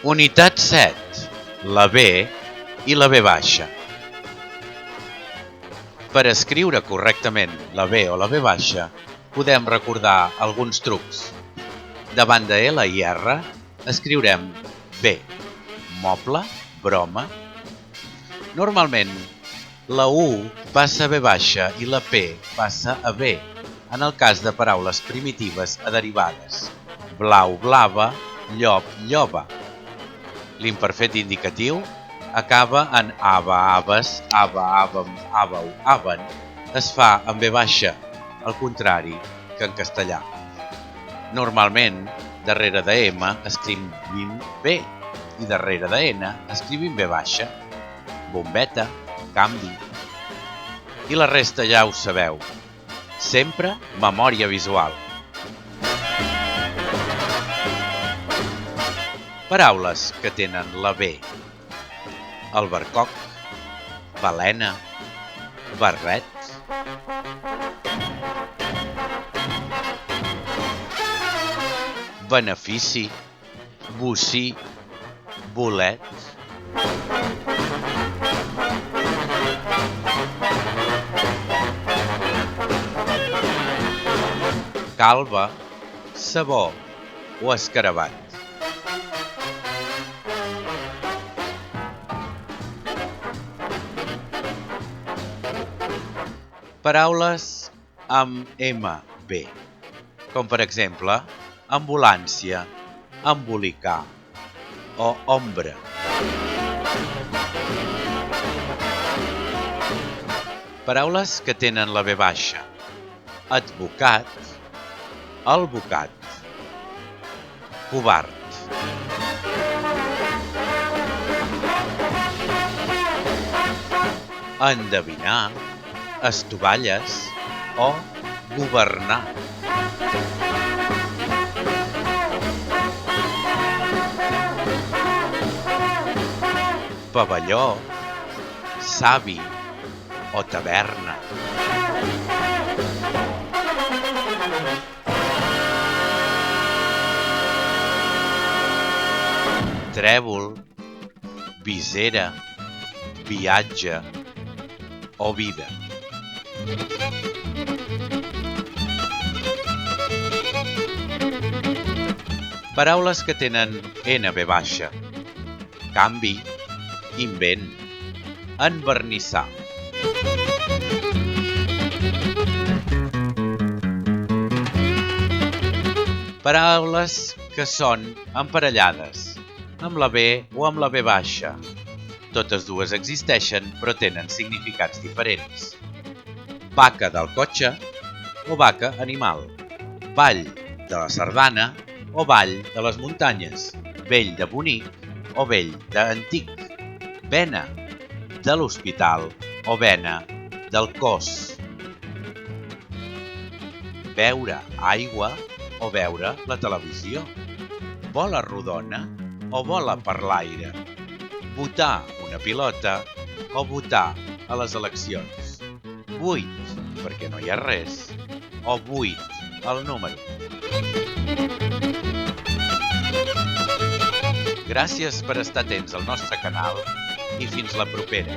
Unitat 7. La B i la B baixa. Per escriure correctament la B o la B baixa, podem recordar alguns trucs. Davant de L i R, escriurem B, moble, broma. Normalment, la U passa a B baixa i la P passa a B, en el cas de paraules primitives aderivades. Blau, blava, llop, lloba. L'imperfet indicatiu acaba en ava, aves, ava, àvem, àveu, àven. Es fa en B baixa, al contrari que en castellà. Normalment, darrere de M escrivim B i darrere de N escrivim B baixa. Bombeta, canvi. I la resta ja ho sabeu. Sempre memòria visual. Paraules que tenen la B. Albercoc, balena, barret. Benefici, bocí, bolet. Calba, sabó o escarabat. Paraules amb MB, com per exemple ambulància, embolicar o ombra. Paraules que tenen la B baixa. Advocat, albocat, covard. Endevinar, estovalles o governar. Pavelló, savi o taverna. Trèvol, visera, viatge o vida. Paraules que tenen NB baixa. Canvi, invent, envernissar. Paraules que són emparellades, amb la B o amb la B baixa. Totes dues existeixen, però tenen significats diferents. Vaca del cotxe o vaca animal. Ball de la sardana o ball de les muntanyes. Vell de bonic o vell d'antic. Vena de l'hospital o vena del cos. Beure aigua o veure la televisió. Bola rodona o bola per l'aire. Votar una pilota o votar a les eleccions. 8, perquè no hi ha res, o 8, el número. Gràcies per estar atents al nostre canal i fins la propera.